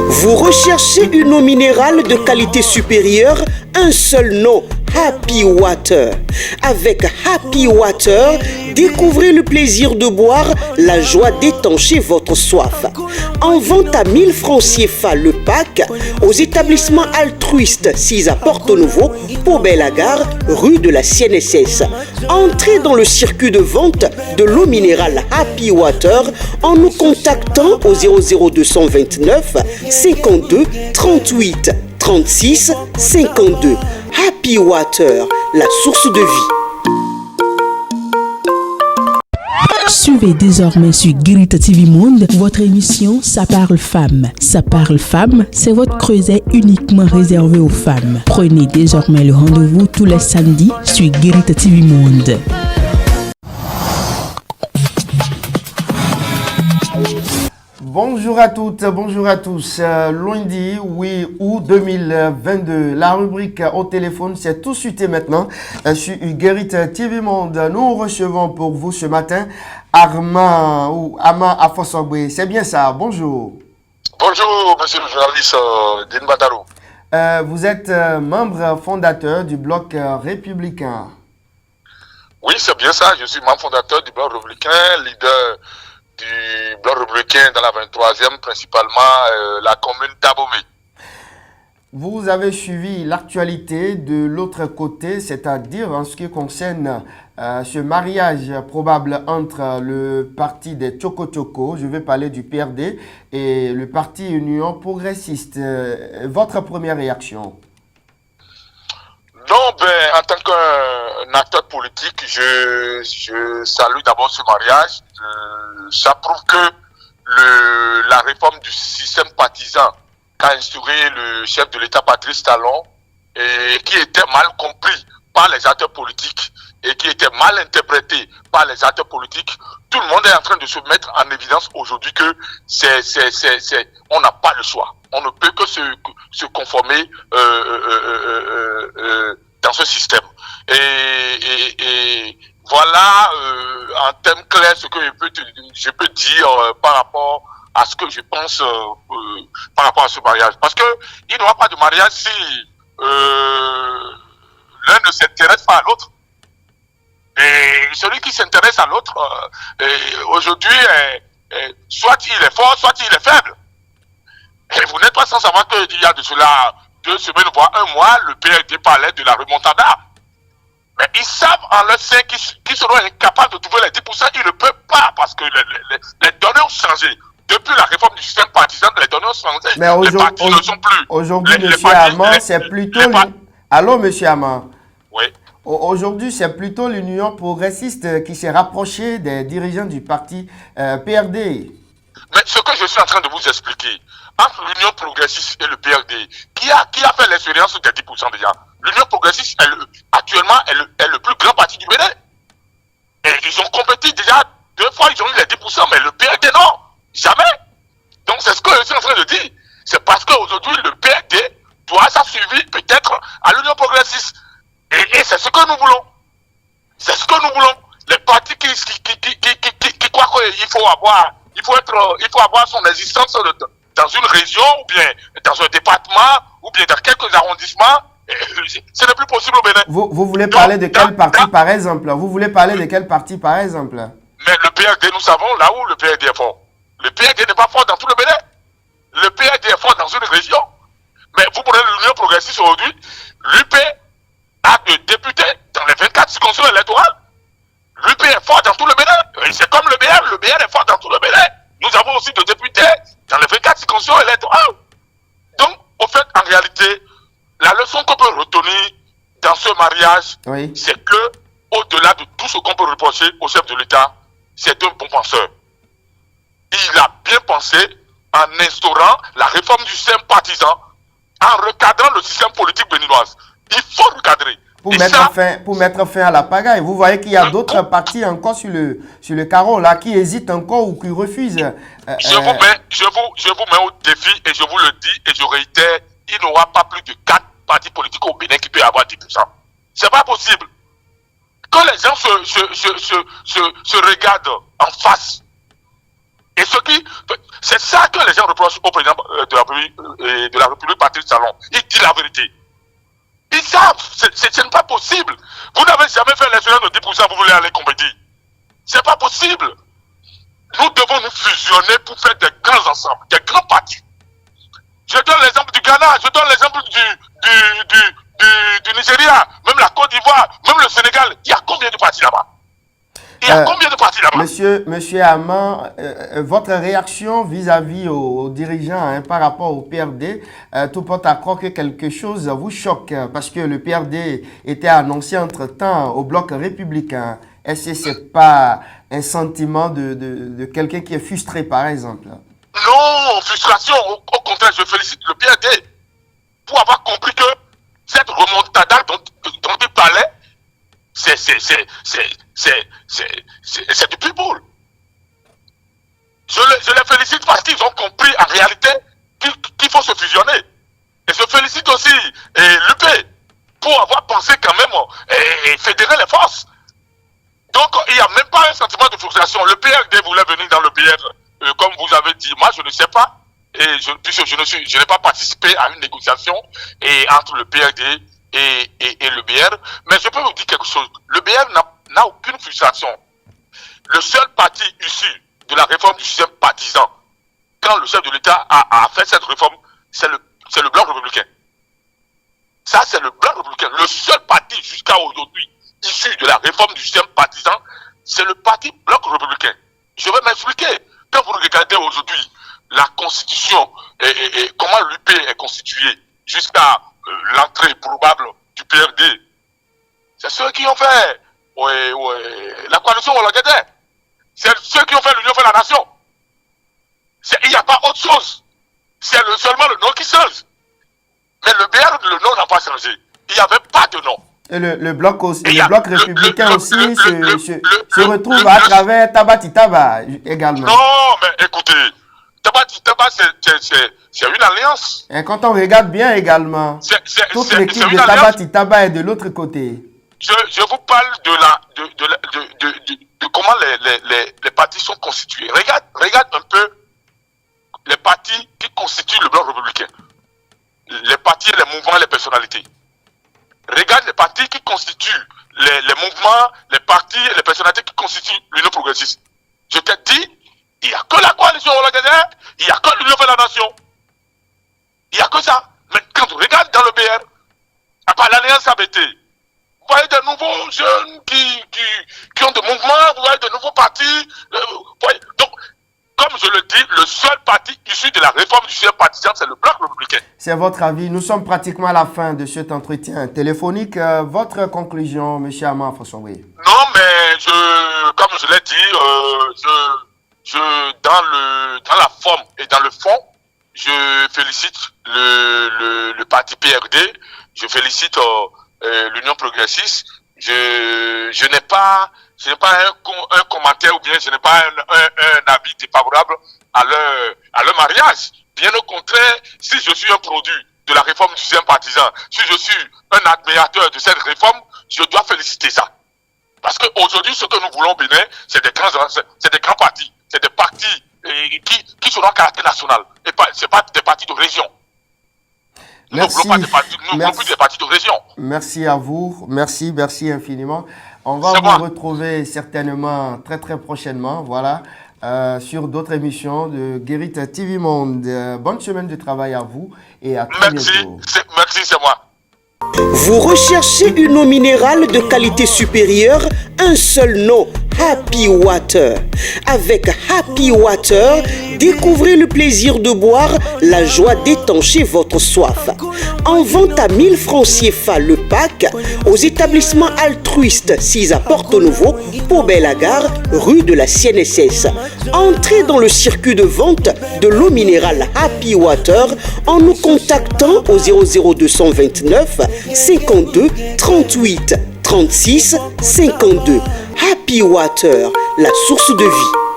Vous recherchez une eau minérale de qualité supérieure? Un seul nom, Happy Water. Avec Happy Water, découvrez le plaisir de boire, la joie d'étancher votre soif. En vente à 1000 francs CFA le pack aux établissements altruistes 6 à Porto-Novo, Pau-Belle-Gare, rue de la CNSS. Entrez dans le circuit de vente de l'eau minérale Happy Water en nous contactant au 00229 52 38 36 52. Happy Water, la source de vie. Suivez désormais sur Guérita TV Monde votre émission Ça parle femmes. Ça parle femmes, c'est votre creuset uniquement réservé aux femmes. Prenez désormais le rendez-vous tous les samedis sur Guérita TV Monde. Bonjour à toutes, bonjour à tous. Lundi 8 août 2022. La rubrique au téléphone, c'est tout de suite et maintenant sur Guérita TV Monde. Nous recevons pour vous ce matin Armand ou Ama Afosogbe. C'est bien ça, bonjour. Bonjour, monsieur le journaliste Denbadaro. Vous êtes membre fondateur du Bloc républicain. Oui, c'est bien ça. Je suis membre fondateur du Bloc républicain, leader du Bloc républicain dans la 23e, principalement la commune d'Abomey. Vous avez suivi l'actualité de l'autre côté, c'est-à-dire en ce qui concerne ce mariage probable entre le parti des Tchoko-Tchoko, je vais parler du PRD, et le parti Union progressiste. Votre première réaction? Non, en tant qu'un acteur politique, je salue d'abord ce mariage. Ça prouve que la réforme du système partisan qu'a instauré le chef de l'État Patrice Talon, et qui était mal compris par les acteurs politiques et qui était mal interprété par les acteurs politiques, tout le monde est en train de se mettre en évidence aujourd'hui que on n'a pas le choix. On ne peut que se conformer dans ce système. Et voilà en termes clairs ce que je peux dire par rapport à ce que je pense par rapport à ce mariage. Parce que il n'y aura pas de mariage si l'un ne s'intéresse pas à l'autre. Et celui qui s'intéresse à l'autre, aujourd'hui, soit il est fort, soit il est faible. Et vous n'êtes pas sans savoir qu'il y a de cela 2 semaines, voire 1 mois, le PRD parlait de la remontada. Mais ils savent en leur sein qu'ils seront incapables de trouver les 10%. Ils ne peuvent pas parce que les données ont changé. Depuis la réforme du système partisan, les données ont changé. Mais les partis ne sont plus. Aujourd'hui, M. Amand, c'est plutôt... Allô, M. Amand? Oui. Aujourd'hui, c'est plutôt l'Union progressiste qui s'est rapprochée des dirigeants du parti PRD. Mais ce que je suis en train de vous expliquer, entre l'Union progressiste et le PRD, qui a fait l'expérience des 10% déjà? L'Union progressiste, actuellement, est le plus grand parti du Bénin. Et ils ont compétit déjà 2 fois, ils ont eu les 10%, mais le PRD, non, jamais. Donc, c'est ce que je suis en train de dire. C'est parce qu'aujourd'hui, le PRD doit s'assuivre peut-être à l'Union progressiste. Et c'est ce que nous voulons. C'est ce que nous voulons. Les partis qui croient qu'il faut avoir son existence dans une région, ou bien dans un département, ou bien dans quelques arrondissements, ce n'est plus possible au Bénin. Vous voulez parler de quel parti par exemple? Vous voulez parler de quel parti par exemple? Mais le PRD, nous savons là où le PRD est fort. Le PRD n'est pas fort dans tout le Bénin. Le PRD est fort dans une région. Mais vous prenez l'Union progressiste aujourd'hui, l'UP a des députés dans les 24 circonscriptions électorales. L'UP est fort dans tout le Bénin. C'est comme le BR est fort dans tout le Bénin. Nous avons aussi des députés dans les 24 circonscriptions électorales. Donc, au fait, en réalité, la leçon qu'on peut retenir dans ce mariage, oui, c'est que, au-delà de tout ce qu'on peut reprocher au chef de l'État, c'est un bon penseur. Il a bien pensé en instaurant la réforme du système partisan, en recadrant le système politique béninois. Il faut recadrer. Pour mettre fin à la pagaille. Vous voyez qu'il y a d'autres partis encore sur le carreau là qui hésitent encore ou qui refusent. Je vous mets au défi et je vous le dis et je réitère, il n'y aura pas plus de 4 partis politiques au Bénin qui peuvent avoir 10%. C'est pas possible. Quand les gens se regardent en face Et c'est ça que les gens reprochent au président de la République, Patrice Talon. Il dit la vérité. Ils savent, ce n'est pas possible. Vous n'avez jamais fait l'élection de 10%, vous voulez aller compétir. C'est pas possible. Nous devons nous fusionner pour faire des grands ensembles, des grands partis. Je donne l'exemple du Ghana, je donne l'exemple du Nigeria, même la Côte d'Ivoire, même le Sénégal. Il y a combien de partis là-bas? Il y a combien de partis là-bas? Monsieur Aman, votre réaction vis-à-vis aux dirigeants par rapport au PRD, tout porte à croire que quelque chose vous choque parce que le PRD était annoncé entre-temps au bloc républicain. Est-ce que ce n'est pas un sentiment de quelqu'un qui est frustré, par exemple? Non, frustration. Au contraire, je félicite le PRD pour avoir compris que cette remontada dont il parlait, c'est du people. Je les félicite parce qu'ils ont compris en réalité qu'il faut se fusionner. Et je félicite aussi l'UP pour avoir pensé quand même et fédérer les forces. Donc il n'y a même pas un sentiment de frustration. Le PRD voulait venir dans le PR, comme vous avez dit. Moi je ne sais pas, puisque je n'ai pas participé à une négociation entre le PRD et le BR. Mais je peux vous dire quelque chose. Le BR n'a aucune frustration. Le seul parti issu de la réforme du système partisan, quand le chef de l'État a fait cette réforme, c'est le Bloc républicain. Ça, c'est le Bloc républicain. Le seul parti jusqu'à aujourd'hui issu de la réforme du système partisan, c'est le parti Bloc républicain. Je vais m'expliquer. Quand vous regardez aujourd'hui la constitution et comment l'UP est constituée jusqu'à l'entrée probable du PRD, c'est ceux qui ont fait la coalition Ouattara. C'est ceux qui ont fait l'Union pour la nation. Il n'y a pas autre chose. C'est seulement le nom qui change. Mais le BR, le nom n'a pas changé. Il n'y avait pas de nom. Et le bloc aussi, le bloc républicain aussi se retrouve à travers Tabati Taba également. Non, mais écoutez, Tabati Taba, c'est une alliance. Et quand on regarde bien également, toute l'équipe de Tabati Taba est de l'autre côté. Je vous parle de comment les partis sont constitués. Regarde un peu les partis qui constituent le bloc républicain. Les partis, les mouvements, les personnalités. Regarde les partis qui constituent les mouvements, les partis et les personnalités qui constituent l'Union progressiste. Je t'ai dit, il n'y a que la coalition Ouattara, il n'y a que l'Union pour la nation. Il n'y a que ça. Mais quand on regarde dans le BR, à part l'Alliance ABT, vous voyez de nouveaux jeunes qui ont des mouvements, vous voyez de nouveaux partis. Donc, comme je le dis, le seul parti issu de la réforme du système partisan, c'est le Bloc républicain. C'est votre avis. Nous sommes pratiquement à la fin de cet entretien téléphonique. Votre conclusion, M. Aman Fossombré? Non, mais comme je l'ai dit, dans la forme et dans le fond, je félicite le parti PRD, je félicite l'Union progressiste. Je n'ai pas un commentaire ou bien je n'ai pas un avis défavorable à leur mariage. Bien au contraire, si je suis un produit de la réforme du système partisan, si je suis un admirateur de cette réforme, je dois féliciter ça. Parce qu'aujourd'hui, ce que nous voulons au Bénin, c'est des grands partis. C'est des partis qui seront à caractère national. Et ce n'est pas des partis de région. Nous ne voulons pas des partis de région. Merci à vous. Merci infiniment. On va vous retrouver certainement très prochainement, voilà, sur d'autres émissions de Guérit TV Monde. Bonne semaine de travail à vous et à très bientôt. Merci, c'est moi. Vous recherchez une eau minérale de qualité supérieure, un seul nom, Happy Water. Avec Happy Water, découvrez le plaisir de boire, la joie d'étancher votre soif. En vente à 1000 francs CFA le pack, aux établissements altruistes 6 à Porto Novo, Pau-Belle-Gare, rue de la CNSS. Entrez dans le circuit de vente de l'eau minérale Happy Water en nous contactant au 00229 52 38 36 52. Happy Water, la source de vie.